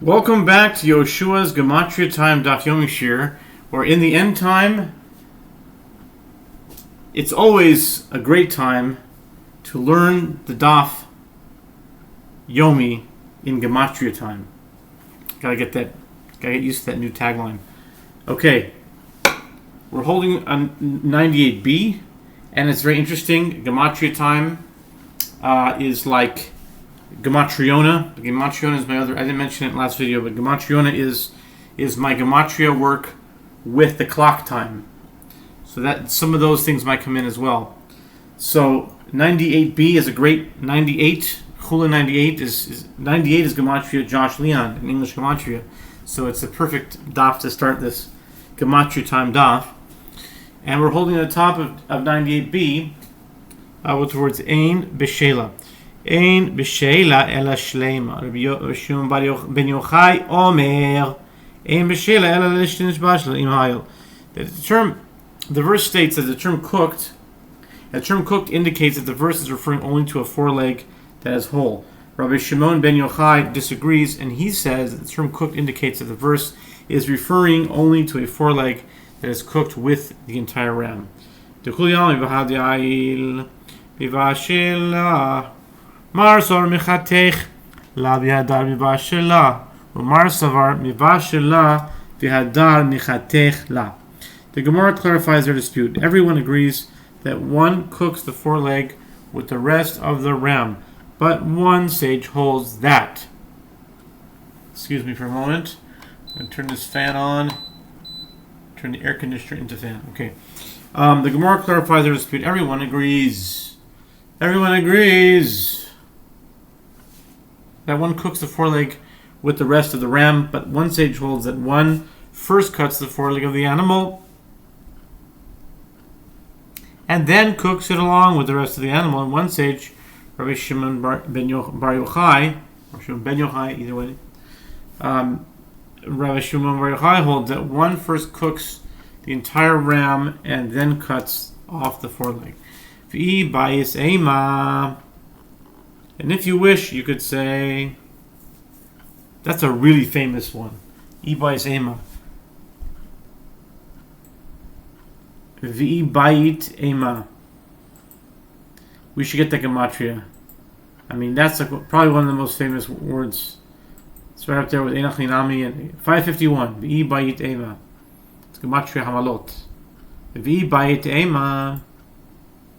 Welcome back to Yehoshua's Gematria-Time Daf Yomi Shiur, where in the end time, it's always a great time to learn the Daf Yomi in Gematria-Time. Gotta get used to that new tagline. Okay, we're holding a 98b, and it's very interesting. Gematria-Time is like Gematriona. Gematriona is my other. I didn't mention it in the last video, but Gematriona is my Gematria work with the clock time. So that some of those things might come in as well. So 98b is a great 98. Chullin 98 is 98 is Gematria Josh Leon in English Gematria. So it's a perfect daf to start this Gematria-Time daf. And we're holding at the top of 98b towards Ein B'Sheila. Ein B'Sheila Ela Shleima. Rabbi Yehoshua ben Yochai Omer. Ein B'Sheila Ela Lishnish Bashla Im Hayil. The verse states that the term cooked indicates that the verse is referring only to a foreleg that is whole. Rabbi Shimon ben Yochai disagrees, and he says that the term cooked indicates that the verse is referring only to a foreleg that is cooked with the entire ram. Mar sor mechatech la v'hadar mibashela, u'mar savar mibashela v'hadar mechatech la. The Gemara clarifies their dispute. Everyone agrees that one cooks the foreleg with the rest of the ram, but one sage holds that. Excuse me for a moment. I'm going to turn this fan on. Turn the air conditioner into fan. Okay. The Gemara clarifies their dispute. Everyone agrees that one cooks the foreleg with the rest of the ram, but one sage holds that one first cuts the foreleg of the animal and then cooks it along with the rest of the animal. And one sage, Rabbi Shimon ben Yochai, or Shimon ben Yochai, either way, Rabbi Shimon bar Yochai holds that one first cooks the entire ram and then cuts off the foreleg. V'i bayis ema. And if you wish, you could say, that's a really famous one. V'i bayis ema. V'i bayit ema. We should get the Gematria. I mean, that's probably one of the most famous words. It's right up there with Enach Linami and 551. V'i bayit ema. It's Gematria Hamalot. V'i bayit ema.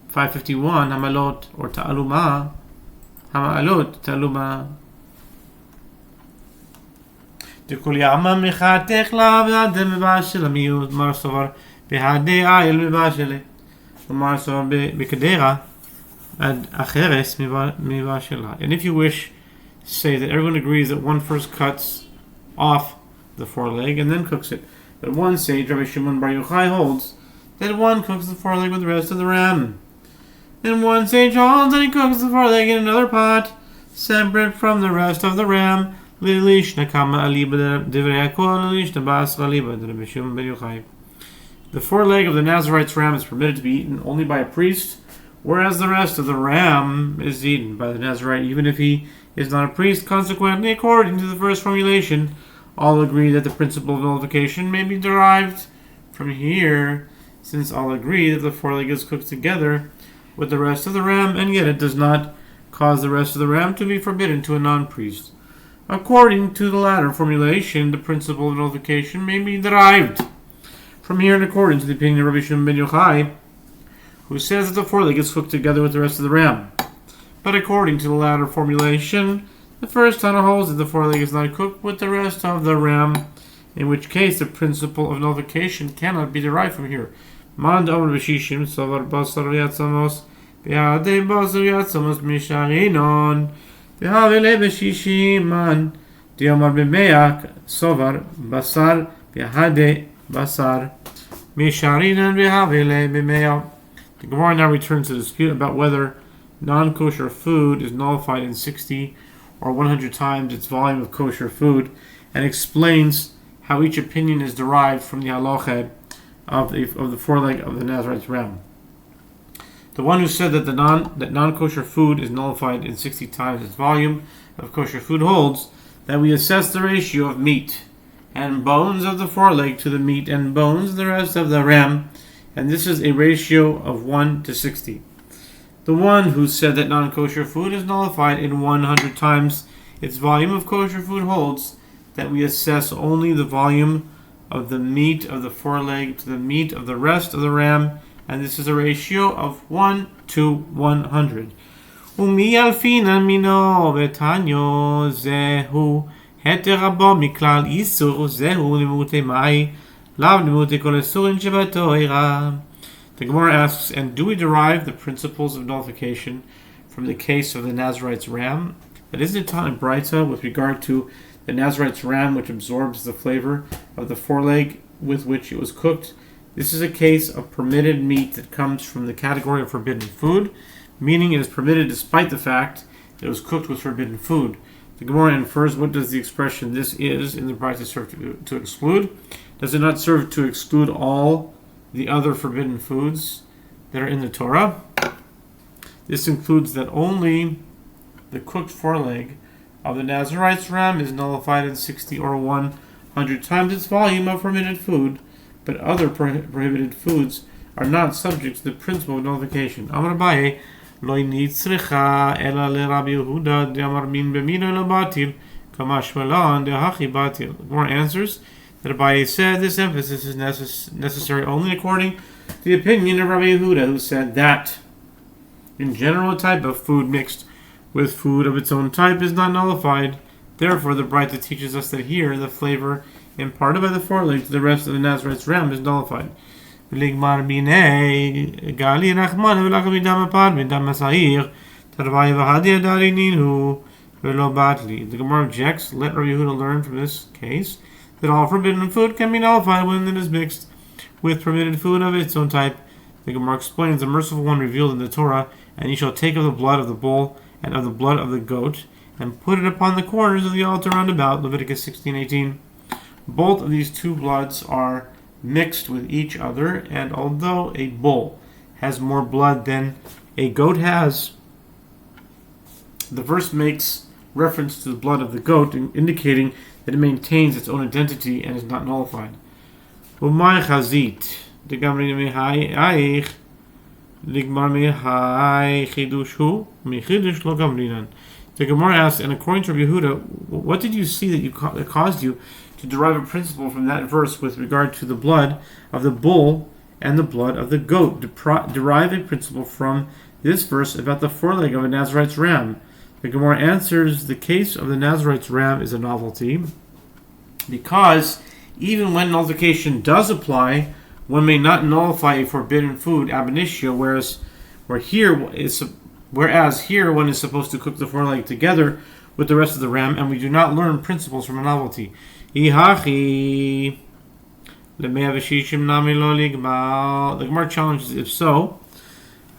551 Hamalot or Ta'aluma. Hamalot Ta'aluma. Dekul yama mechatech la v'adem mibashel amiyut mar sovar behadei ayel mibashele mar sovar bekadera ad acheres mibashela. And if you wish, say that everyone agrees that one first cuts off the foreleg and then cooks it. But one sage, Rabbi Shimon bar Yochai, holds that one cooks the foreleg with the rest of the ram. And one sage holds that he cooks the foreleg in another pot, separate from the rest of the ram. The foreleg of the Nazarite's ram is permitted to be eaten only by a priest, whereas the rest of the ram is eaten by the Nazarite, even if he is not a priest. Consequently, according to the first formulation, all agree that the principle of nullification may be derived from here, since all agree that the foreleg is cooked together with the rest of the ram, and yet it does not cause the rest of the ram to be forbidden to a non-priest. According to the latter formulation, the principle of nullification may be derived from here in accordance to the opinion of Rabbi Shimon ben Yochai, who says that the foreleg is cooked together with the rest of the ram. But according to the latter formulation, the first Tana holds that the foreleg is not cooked with the rest of the ram, in which case the principle of nullification cannot be derived from here. Man d'amr b'shishim sovar basar v'yatzamos v'hadei basar v'yatzamos misharinon v'havele b'shishim man d'amr b'meyak sovar basar v'hadei basar misharinon v'havele b'meyak. The Gemara now returns to the dispute about whether non-kosher food is nullified in 60 or 100 times its volume of kosher food, and explains how each opinion is derived from the halacha of the foreleg of the Nazarite's ram. The one who said that non-kosher food is nullified in 60 times its volume of kosher food holds that we assess the ratio of meat and bones of the foreleg to the meat and bones of the rest of the ram, and this is a ratio of 1 to 60. The one who said that non-kosher food is nullified in 100 times its volume of kosher food holds that we assess only the volume of the meat of the foreleg to the meat of the rest of the ram, and this is a ratio of 1 to 100. ומי אלפינן מינו ותניו זהו היתר רבו מכלל איסור זהו לימודי מאי לאו לימודי כל איסורים שבתורה. The Gemara asks, and do we derive the principles of nullification from the case of the Nazarite's ram? But isn't it taught in Braita with regard to the Nazarite's ram which absorbs the flavor of the foreleg with which it was cooked? This is a case of permitted meat that comes from the category of forbidden food, meaning it is permitted despite the fact that it was cooked with forbidden food. The Gemara infers, what does the expression "this is" in the Braita serve to exclude? Does it not serve to exclude all the other forbidden foods that are in the Torah? This includes that only the cooked foreleg of the Nazarite's ram is nullified in 60 or 100 times its volume of permitted food, but other prohibited foods are not subject to the principle of nullification. Amar Abaye, lo nitzricha ela le Rabbi Yehuda de'amar min b'mino lebatil kamashmalan de'hachi batil. The Gemara answers that Abaye said this emphasis is necessary only according to the opinion of Rabbi Yehuda, who said that in general a type of food mixed with food of its own type is not nullified. Therefore, the Braita teaches us that here the flavor imparted by the foreleg to the rest of the Nazarite's ram is nullified. The Gemara objects, let Rabbi Yehuda learn from this case that all forbidden food can be nullified when it is mixed with permitted food of its own type. The Gemara explains, the merciful one revealed in the Torah, and ye shall take of the blood of the bull and of the blood of the goat, and put it upon the corners of the altar round about, Leviticus 16:18. Both of these two bloods are mixed with each other, and although a bull has more blood than a goat has, the verse makes reference to the blood of the goat, indicating that it maintains its own identity and is not nullified. Umay chazit, the Gemara asks, and according to Rabbi Yehuda, what did you see that caused you to derive a principle from that verse with regard to the blood of the bull and the blood of the goat? Derive a principle from this verse about the foreleg of a Nazarite's ram. The Gemara answers, the case of the Nazarite's ram is a novelty, because even when nullification does apply, one may not nullify a forbidden food ab initio, whereas here one is supposed to cook the foreleg together with the rest of the ram, and we do not learn principles from a novelty. The Gemara challenges, if so,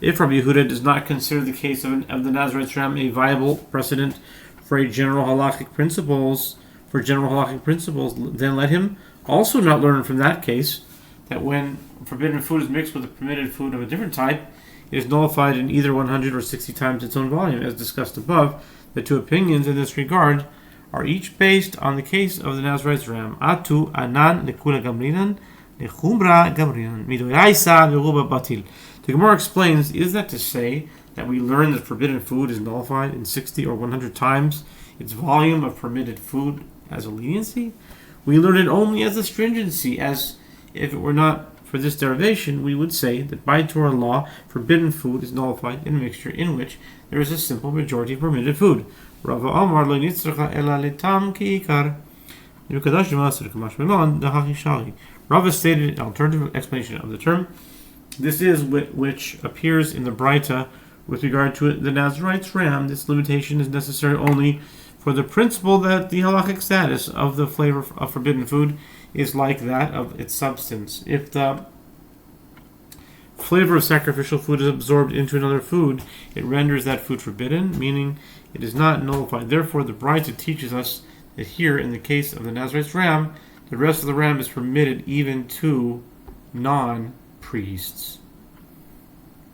if Rabbi Yehuda does not consider the case of the Nazarite's ram a viable precedent for general halachic principles, then let him also not learn from that case that when forbidden food is mixed with the permitted food of a different type, it is nullified in either 100 or 60 times its own volume. As discussed above, the two opinions in this regard are each based on the case of the Nazarite's ram. Atu anan lekula gamrinan lechumra gamrinan midoraisa veruba batil. The Gemara explains, is that to say that we learn that forbidden food is nullified in 60 or 100 times its volume of permitted food as a leniency? We learn it only as a stringency, as if it were not for this derivation, we would say that by Torah law, forbidden food is nullified in a mixture in which there is a simple majority of permitted food. Rava Amar lo nitzracha ela letam kiikar. Rava stated an alternative explanation of the term. This is which appears in the Braita with regard to the Nazarite's ram. This limitation is necessary only for the principle that the halachic status of the flavor of forbidden food is like that of its substance. If the flavor of sacrificial food is absorbed into another food, it renders that food forbidden, meaning it is not nullified. Therefore, the Braita teaches us that here, in the case of the Nazarite's ram, the rest of the ram is permitted even to non-priests.